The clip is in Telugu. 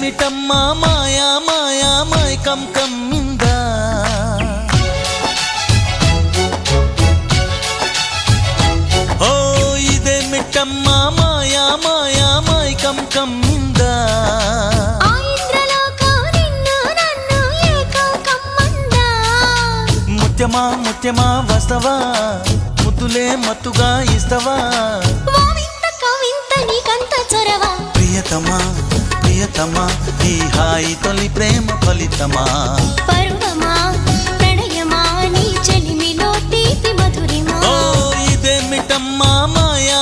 ఇదేమిటమ్మా మాయా మాయా మైకం కమ్మిందా ఓ ఇదేమిటమ్మా మాయా మాయా మైకం కమ్మిందా ముత్యమా ముత్యమా వస్తవా ముద్దులే మత్తుగా ఇస్తవా ప్రియతమా ప్రియతమా ఈ హాయి తొలి ప్రేమ ఫలితమా పర్వమా ప్రణయమా నీ చెలిమిలో తీపి మధురిమా ఓ ఇదేమిటమ్మా మాయా